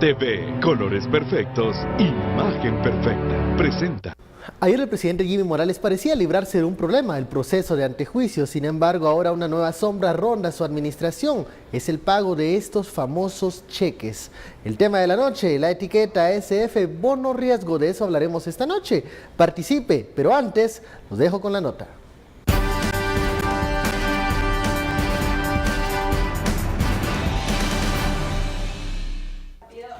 TV, colores perfectos, imagen perfecta, presenta. Ayer el presidente Jimmy Morales parecía librarse de un problema, el proceso de antejuicio. Sin embargo, ahora una nueva sombra ronda su administración. Es el pago de estos famosos cheques. El tema de la noche, la etiqueta SF Bono Riesgo. De eso hablaremos esta noche. Participe, pero antes los dejo con la nota.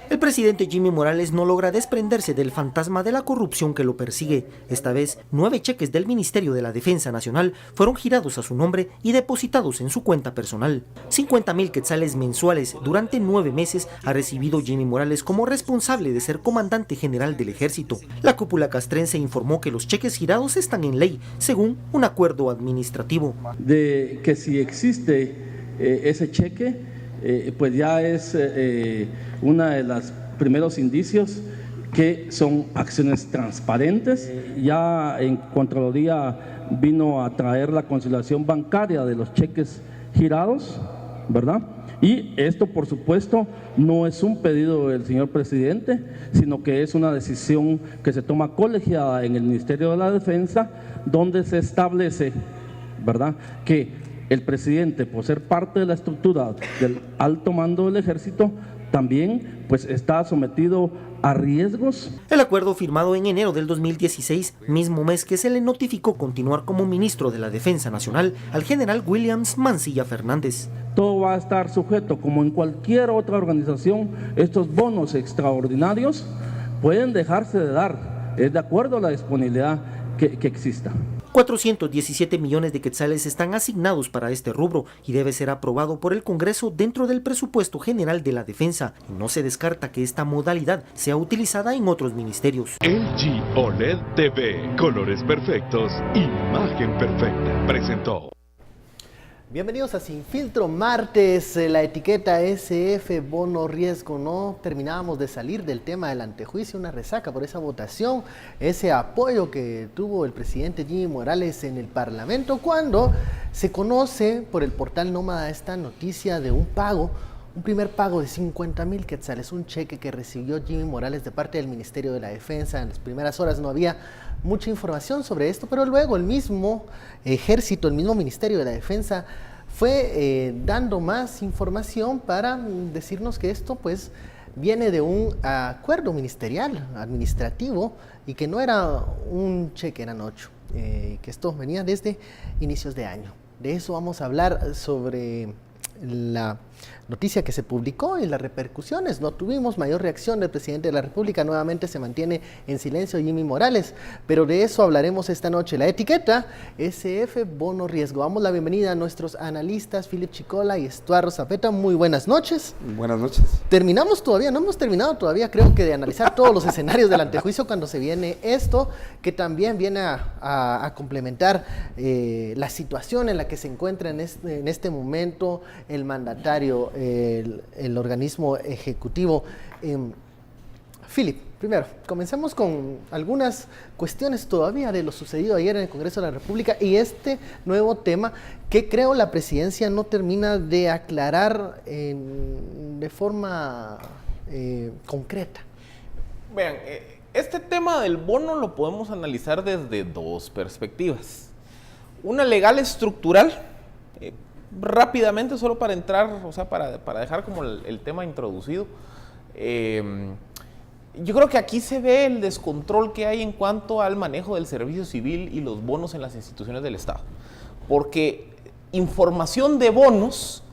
El presidente Jimmy Morales no logra desprenderse del fantasma de la corrupción que lo persigue. Esta vez, 9 cheques del Ministerio de la Defensa Nacional fueron girados a su nombre y depositados en su cuenta personal. 50,000 quetzales mensuales durante 9 meses ha recibido Jimmy Morales como responsable de ser comandante general del ejército. La cúpula castrense informó que los cheques girados están en ley, según un acuerdo administrativo. De que si existe ese cheque, pues ya es uno de los primeros indicios que son acciones transparentes. Ya en Contraloría vino a traer la conciliación bancaria de los cheques girados, ¿verdad? Y esto, por supuesto, no es un pedido del señor presidente, sino que es una decisión que se toma colegiada en el Ministerio de la Defensa, donde se establece, ¿verdad?, que el presidente, por ser parte de la estructura del alto mando del ejército, también pues está sometido a riesgos. El acuerdo firmado en enero del 2016, mismo mes que se le notificó continuar como ministro de la Defensa Nacional al general Williams Mancilla Fernández. Todo va a estar sujeto, como en cualquier otra organización, estos bonos extraordinarios pueden dejarse de dar, de acuerdo a la disponibilidad que exista. 417 millones de quetzales están asignados para este rubro y debe ser aprobado por el Congreso dentro del presupuesto general de la defensa. No se descarta que esta modalidad sea utilizada en otros ministerios. LG OLED TV, colores perfectos, imagen perfecta, presentó. Bienvenidos a Sin Filtro martes, la etiqueta SF Bono Riesgo. No terminábamos de salir del tema del antejuicio, una resaca por esa votación, ese apoyo que tuvo el presidente Jimmy Morales en el Parlamento cuando se conoce por el portal Nómada esta noticia de un pago, un primer pago de 50,000 quetzales, un cheque que recibió Jimmy Morales de parte del Ministerio de la Defensa. En las primeras horas no había mucha información sobre esto, pero luego el mismo ejército, el mismo Ministerio de la Defensa fue dando más información para decirnos que esto pues viene de un acuerdo ministerial, administrativo, y que no era un cheque, eran 8, que esto venía desde inicios de año. De eso vamos a hablar sobre la noticia que se publicó y las repercusiones. No tuvimos mayor reacción del presidente de la República, nuevamente se mantiene en silencio Jimmy Morales, pero de eso hablaremos esta noche. La etiqueta SF Bono Riesgo. Damos la bienvenida a nuestros analistas Philip Chicola y Estuardo Zapeta. Muy buenas noches. Buenas noches. Terminamos todavía, no hemos terminado todavía, creo que de analizar todos los escenarios del antejuicio cuando se viene esto, que también viene a complementar la situación en la que se encuentra en este momento el mandatario, el organismo ejecutivo. Philip, primero, comencemos con algunas cuestiones todavía de lo sucedido ayer en el Congreso de la República y este nuevo tema que creo la presidencia no termina de aclarar de forma concreta. Vean, este tema del bono lo podemos analizar desde dos perspectivas. Una legal estructural, rápidamente, solo para entrar, o sea, para dejar como el tema introducido. Yo creo que aquí se ve el descontrol que hay en cuanto al manejo del servicio civil y los bonos en las instituciones del Estado. Porque información de bonos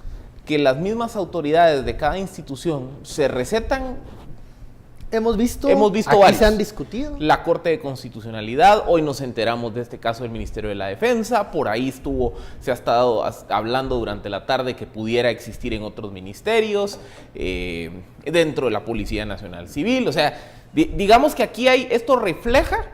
que las mismas autoridades de cada institución se recetan. Hemos visto aquí varios. Se han discutido. La Corte de Constitucionalidad, hoy nos enteramos de este caso del Ministerio de la Defensa, por ahí se ha estado hablando durante la tarde que pudiera existir en otros ministerios, dentro de la Policía Nacional Civil. O sea, digamos que aquí esto refleja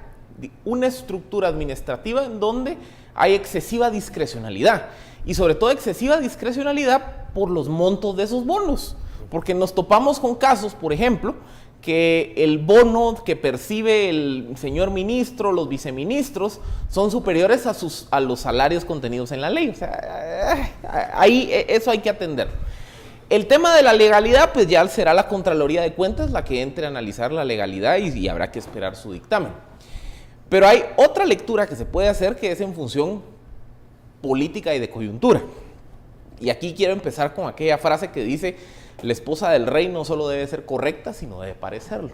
una estructura administrativa en donde hay excesiva discrecionalidad, y sobre todo excesiva discrecionalidad por los montos de esos bonos, porque nos topamos con casos, por ejemplo, que el bono que percibe el señor ministro, los viceministros, son superiores a los salarios contenidos en la ley. O sea, ahí eso hay que atender. El tema de la legalidad, pues ya será la Contraloría de Cuentas la que entre a analizar la legalidad y habrá que esperar su dictamen. Pero hay otra lectura que se puede hacer que es en función política y de coyuntura. Y aquí quiero empezar con aquella frase que dice: la esposa del rey no solo debe ser correcta, sino debe parecerlo.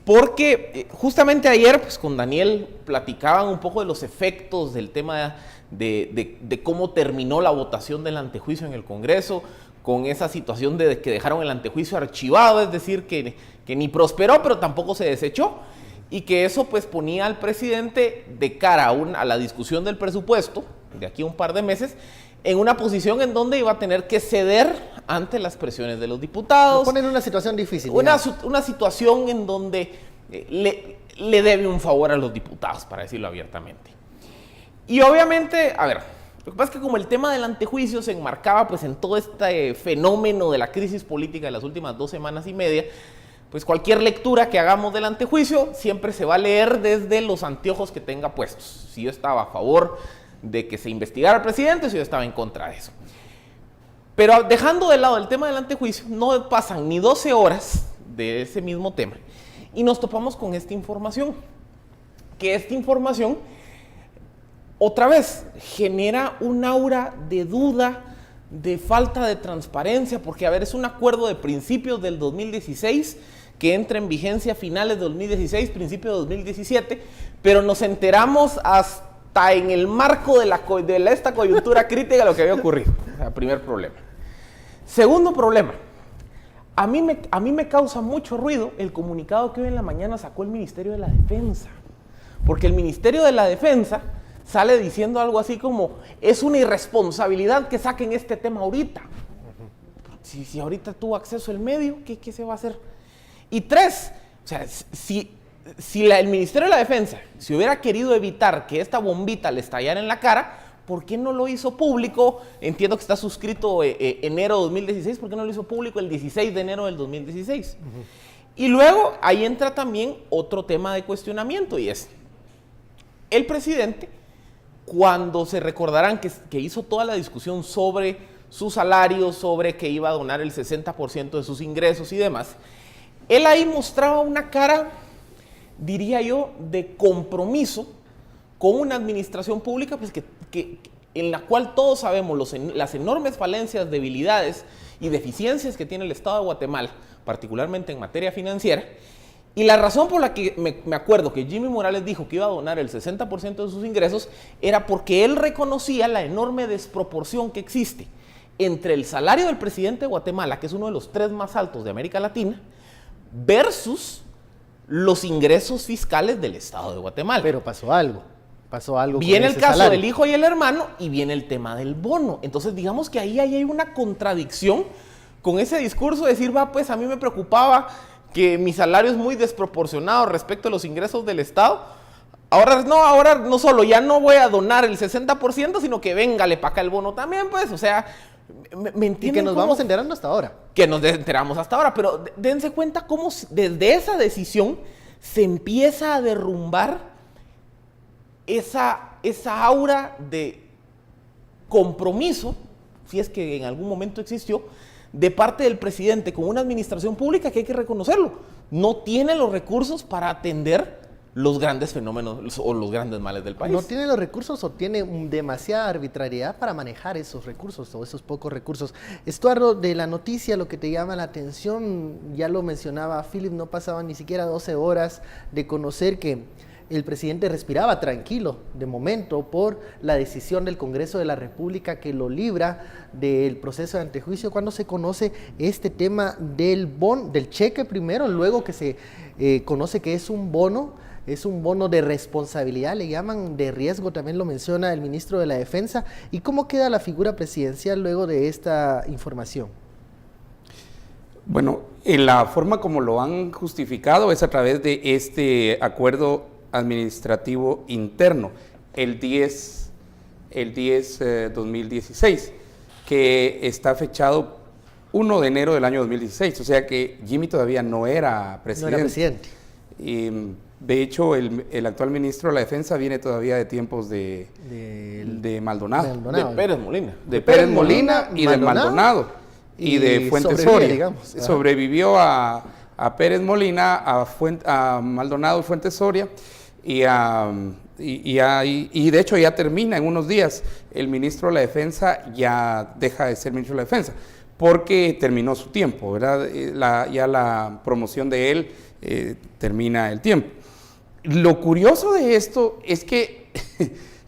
Porque justamente ayer, pues con Daniel platicaban un poco de los efectos del tema de cómo terminó la votación del antejuicio en el Congreso, con esa situación de que dejaron el antejuicio archivado, es decir, que ni prosperó, pero tampoco se desechó, y que eso pues ponía al presidente de cara a la discusión del presupuesto, de aquí a un par de meses, en una posición en donde iba a tener que ceder ante las presiones de los diputados. Lo ponen en una situación difícil. Una situación en donde le debe un favor a los diputados, para decirlo abiertamente. Y obviamente, a ver, lo que pasa es que como el tema del antejuicio se enmarcaba pues en todo este fenómeno de la crisis política de las últimas 2 semanas y media, pues cualquier lectura que hagamos del antejuicio siempre se va a leer desde los anteojos que tenga puestos. Si yo estaba a favor de que se investigara al presidente, si yo estaba en contra de eso. Pero dejando de lado el tema del antejuicio, no pasan ni 12 horas de ese mismo tema y nos topamos con esta información. Que esta información, otra vez, genera un aura de duda, de falta de transparencia, porque, a ver, es un acuerdo de principios del 2016 que entra en vigencia a finales de 2016, principios de 2017, pero nos enteramos hasta en el marco de esta coyuntura crítica de lo que había ocurrido. O sea, primer problema. Segundo problema, a mí me causa mucho ruido el comunicado que hoy en la mañana sacó el Ministerio de la Defensa, porque el Ministerio de la Defensa sale diciendo algo así como: es una irresponsabilidad que saquen este tema ahorita. Si ahorita tuvo acceso el medio, ¿qué se va a hacer? Y 3, o sea, si el Ministerio de la Defensa si hubiera querido evitar que esta bombita le estallara en la cara, ¿por qué no lo hizo público? Entiendo que está suscrito enero de 2016, ¿por qué no lo hizo público el 16 de enero del 2016? Y luego ahí entra también otro tema de cuestionamiento, y es el presidente, cuando se recordarán que hizo toda la discusión sobre su salario, sobre que iba a donar el 60% de sus ingresos y demás, él ahí mostraba una cara, diría yo, de compromiso con una administración pública pues en la cual todos sabemos las enormes falencias, debilidades y deficiencias que tiene el Estado de Guatemala, particularmente en materia financiera. Y la razón por la que me acuerdo que Jimmy Morales dijo que iba a donar el 60% de sus ingresos era porque él reconocía la enorme desproporción que existe entre el salario del presidente de Guatemala, que es uno de los 3 más altos de América Latina, versus los ingresos fiscales del Estado de Guatemala. Pero pasó algo. Viene el caso del hijo y el hermano y viene el tema del bono. Entonces digamos que ahí hay una contradicción con ese discurso de decir, pues a mí me preocupaba que mi salario es muy desproporcionado respecto a los ingresos del Estado. Ahora no solo ya no voy a donar el 60%, sino que véngale para acá el bono también, pues, o sea, ¿me entienden? Y que nos vamos enterando hasta ahora. Que nos enteramos hasta ahora, pero dense cuenta cómo desde esa decisión se empieza a derrumbar esa aura de compromiso, si es que en algún momento existió, de parte del presidente con una administración pública que hay que reconocerlo. No tiene los recursos para atender los grandes fenómenos o los grandes males del país. No tiene los recursos o tiene demasiada arbitrariedad para manejar esos recursos o esos pocos recursos. Estuardo, de la noticia, lo que te llama la atención, ya lo mencionaba Philip, no pasaban ni siquiera 12 horas de conocer que el presidente respiraba tranquilo de momento por la decisión del Congreso de la República que lo libra del proceso de antejuicio. Cuando se conoce este tema del cheque primero, luego que se conoce que es un bono de responsabilidad, le llaman, de riesgo, también lo menciona el ministro de la Defensa. ¿Y cómo queda la figura presidencial luego de esta información? Bueno, en la forma como lo han justificado es a través de este acuerdo administrativo interno, el 10-2016, que está fechado 1 de enero del año 2016, o sea que Jimmy todavía no era presidente. No era presidente. Y, de hecho, el actual ministro de la Defensa viene todavía de tiempos de Maldonado. De Pérez Molina. De Pérez Molina y de Maldonado. y de Fuentes sobrevive, Soria. digamos. Ajá. Sobrevivió a Pérez Molina, a Maldonado y Fuentes Soria, y de hecho ya termina en unos días. El ministro de la Defensa ya deja de ser ministro de la Defensa, porque terminó su tiempo, ¿verdad? Ya la promoción de él termina el tiempo. Lo curioso de esto es que,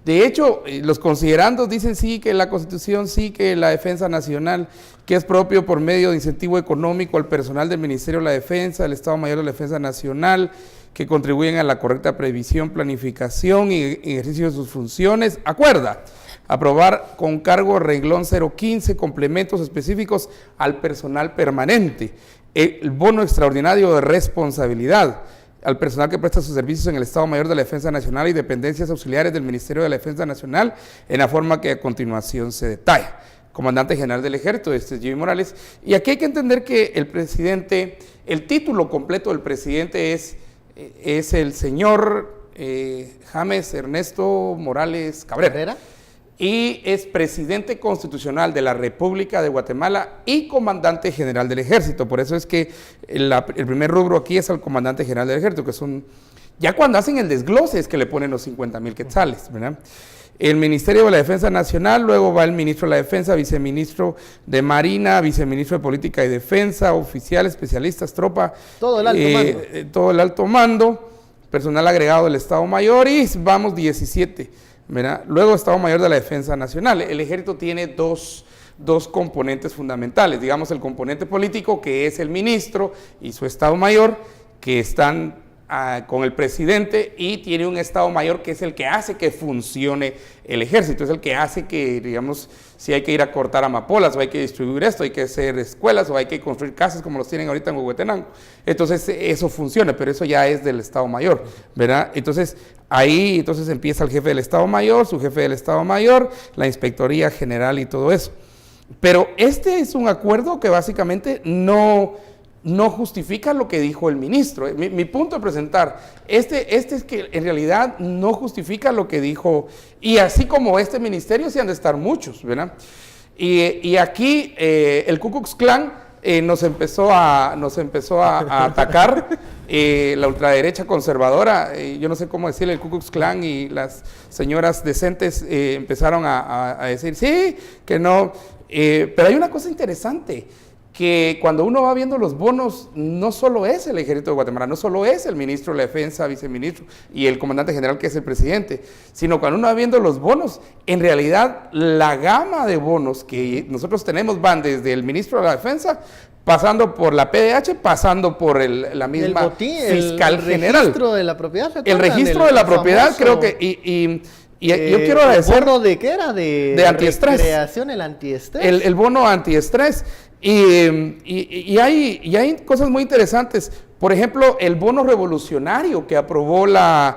de hecho, los considerandos dicen sí que la Constitución, sí que la Defensa Nacional, que es propio por medio de incentivo económico al personal del Ministerio de la Defensa, del Estado Mayor de la Defensa Nacional, que contribuyen a la correcta previsión, planificación y ejercicio de sus funciones. Acuerda aprobar con cargo renglón 015 complementos específicos al personal permanente, el bono extraordinario de responsabilidad al personal que presta sus servicios en el Estado Mayor de la Defensa Nacional y dependencias auxiliares del Ministerio de la Defensa Nacional, en la forma que a continuación se detalla. Comandante General del Ejército, este es Jimmy Morales. Y aquí hay que entender que el presidente, el título completo del presidente es el señor James Ernesto Morales Cabrera. Y es presidente constitucional de la República de Guatemala y comandante general del Ejército. Por eso es que el primer rubro aquí es al comandante general del Ejército, que son, ya cuando hacen el desglose es que le ponen los 50,000 quetzales, ¿verdad? El Ministerio de la Defensa Nacional, luego va el ministro de la Defensa, viceministro de Marina, viceministro de Política y Defensa, oficiales, especialistas, tropa. Todo el alto mando. Todo el alto mando, personal agregado del Estado Mayor y vamos 17. ¿Verdad? Luego Estado Mayor de la Defensa Nacional. El Ejército tiene dos componentes fundamentales, digamos el componente político, que es el ministro y su Estado Mayor, que están con el presidente, y tiene un Estado Mayor que es el que hace que funcione el Ejército, es el que hace que, digamos, si hay que ir a cortar amapolas, o hay que distribuir esto, hay que hacer escuelas, o hay que construir casas como los tienen ahorita en Huehuetenango. Entonces eso funciona, pero eso ya es del Estado Mayor, ¿verdad? Entonces ahí empieza el jefe del Estado Mayor, su jefe del Estado Mayor, la Inspectoría General y todo eso. Pero este es un acuerdo que básicamente no justifica lo que dijo el ministro. Mi punto de presentar, este es que en realidad no justifica lo que dijo, y así como este ministerio, sí han de estar muchos, ¿verdad? Y aquí el Ku Klux Klan nos empezó a atacar, la ultraderecha conservadora, yo no sé cómo decirle, el Ku Klux Klan y las señoras decentes empezaron a decir, sí, que no, pero hay una cosa interesante, que cuando uno va viendo los bonos, no solo es el Ejército de Guatemala, no solo es el ministro de la Defensa, viceministro y el comandante general, que es el presidente, sino cuando uno va viendo los bonos, en realidad la gama de bonos que nosotros tenemos van desde el ministro de la Defensa, pasando por la PDH, pasando por la misma fiscal general. El registro de la propiedad. El registro de la propiedad, creo que, yo quiero agradecer. ¿El bono de qué era? De antiestrés. Recreación, el antiestrés. El bono antiestrés. Y hay cosas muy interesantes. Por ejemplo, el bono revolucionario que aprobó la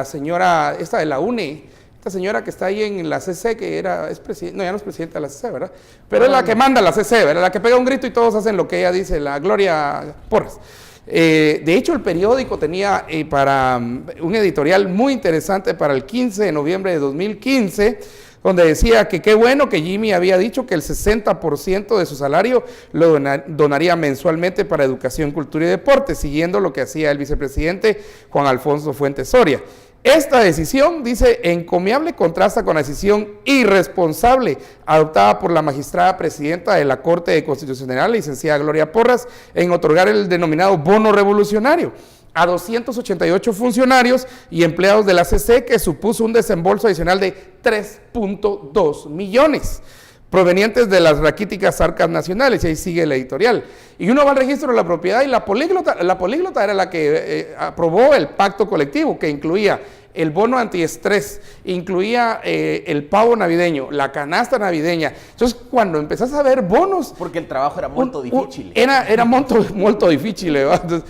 señora, esta de la UNE, esta señora que está ahí en la CC, que es presidenta, no, ya no es presidenta de la CC, ¿verdad? Pero es la que manda la CC, ¿verdad? La que pega un grito y todos hacen lo que ella dice, la Gloria Porras. De hecho, el periódico tenía para un editorial muy interesante para el 15 de noviembre de 2015, donde decía que qué bueno que Jimmy había dicho que el 60% de su salario lo donaría mensualmente para educación, cultura y deporte, siguiendo lo que hacía el vicepresidente Juan Alfonso Fuentes Soria. Esta decisión, dice, encomiable contrasta con la decisión irresponsable adoptada por la magistrada presidenta de la Corte Constitucional, licenciada Gloria Porras, en otorgar el denominado bono revolucionario a 288 funcionarios y empleados de la CC, que supuso un desembolso adicional de 3.2 millones provenientes de las raquíticas arcas nacionales, y ahí sigue el editorial. Y uno va al registro de la propiedad, y la políglota era la que aprobó el pacto colectivo, que incluía el bono antiestrés, incluía el pavo navideño, la canasta navideña. Entonces, cuando empezás a ver bonos... Porque el trabajo era muy difícil. Era muy difícil. Entonces,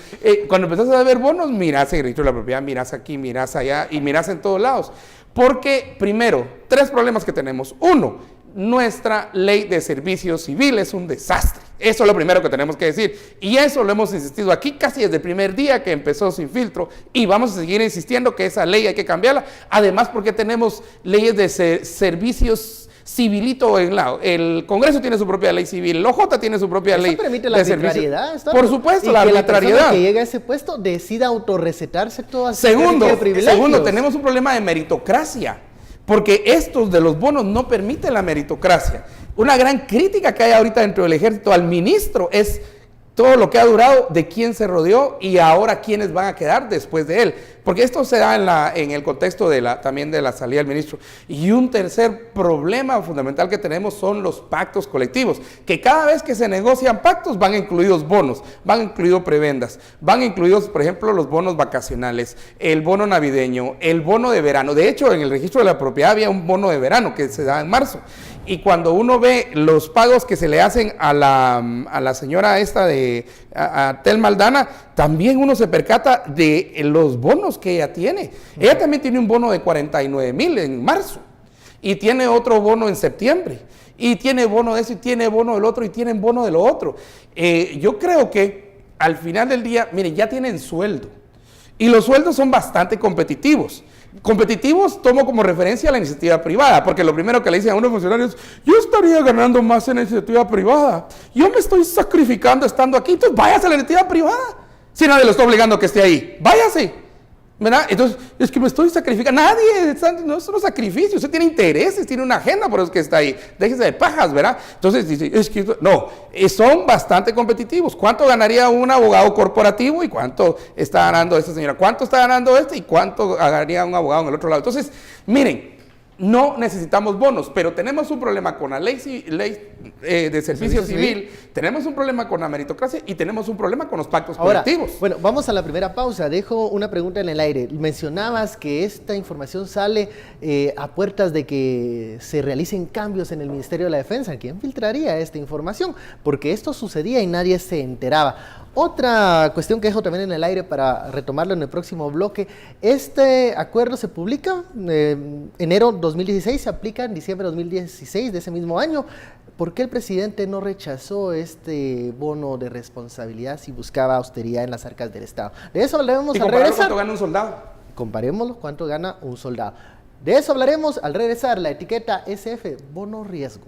cuando empezás a ver bonos, mirás el registro de la propiedad, mirás aquí, mirás allá, y mirás en todos lados. Porque, primero, 3 problemas que tenemos. 1, nuestra ley de servicio civil es un desastre. Eso es lo primero que tenemos que decir. Y eso lo hemos insistido aquí casi desde el primer día que empezó Sin Filtro. Y vamos a seguir insistiendo que esa ley hay que cambiarla. Además, porque tenemos leyes de servicios civilito en lado. El Congreso tiene su propia ley civil, el OJ tiene su propia ley permite la de servicio. arbitrariedad. Por supuesto, y la que arbitrariedad. La persona que llega a ese puesto decida autorrecetarse todas sus privilegios. Segundo, tenemos un problema de meritocracia, porque estos de los bonos no permiten la meritocracia. Una gran crítica que hay ahorita dentro del ejército al ministro es todo lo que ha durado, de quién se rodeó y ahora quiénes van a quedar después de él. Porque esto se da en el contexto también de la salida del ministro. Y un tercer problema fundamental que tenemos son los pactos colectivos, que cada vez que se negocian pactos van incluidos bonos, van incluidos prebendas, van incluidos, por ejemplo, los bonos vacacionales, el bono navideño, el bono de verano. De hecho, en el registro de la propiedad había un bono de verano que se da en marzo. Y cuando uno ve los pagos que se le hacen a la señora esta a Tel Maldana, también uno se percata de los bonos que ella tiene. Ella también tiene un bono de 49,000 en marzo y tiene otro bono en septiembre y tiene bono de eso y tiene bono del otro y tienen bono de lo otro. Yo creo que al final del día, miren, ya tienen sueldo y los sueldos son bastante competitivos. Competitivos tomo como referencia a la iniciativa privada, porque lo primero que le dicen a unos funcionarios, yo estaría ganando más en la iniciativa privada, yo me estoy sacrificando estando aquí, entonces váyase a la iniciativa privada, si nadie lo está obligando a que esté ahí, váyase, ¿verdad? Entonces, es que me estoy sacrificando, nadie, no es un sacrificio, usted tiene intereses, tiene una agenda, por eso es que está ahí, déjese de pajas, ¿verdad? Entonces, dice, es que, no, son bastante competitivos. ¿Cuánto ganaría un abogado corporativo y cuánto está ganando esta señora? ¿Cuánto está ganando este y cuánto ganaría un abogado en el otro lado? Entonces, miren, no necesitamos bonos, pero tenemos un problema con la ley de servicio civil, tenemos un problema con la meritocracia y tenemos un problema con los pactos colectivos. Bueno, vamos a la primera pausa. Dejo una pregunta en el aire. Mencionabas que esta información sale a puertas de que se realicen cambios en el Ministerio de la Defensa. ¿Quién filtraría esta información? Porque esto sucedía y nadie se enteraba. Otra cuestión que dejo también en el aire para retomarlo en el próximo bloque. Este acuerdo se publica enero 2016, se aplica en diciembre de 2016 de ese mismo año. ¿Por qué el presidente no rechazó este bono de responsabilidad si buscaba austeridad en las arcas del Estado? De eso hablaremos al regresar. ¿Cuánto gana un soldado? Comparémoslo, cuánto gana un soldado. De eso hablaremos al regresar. La etiqueta SF, bono riesgo.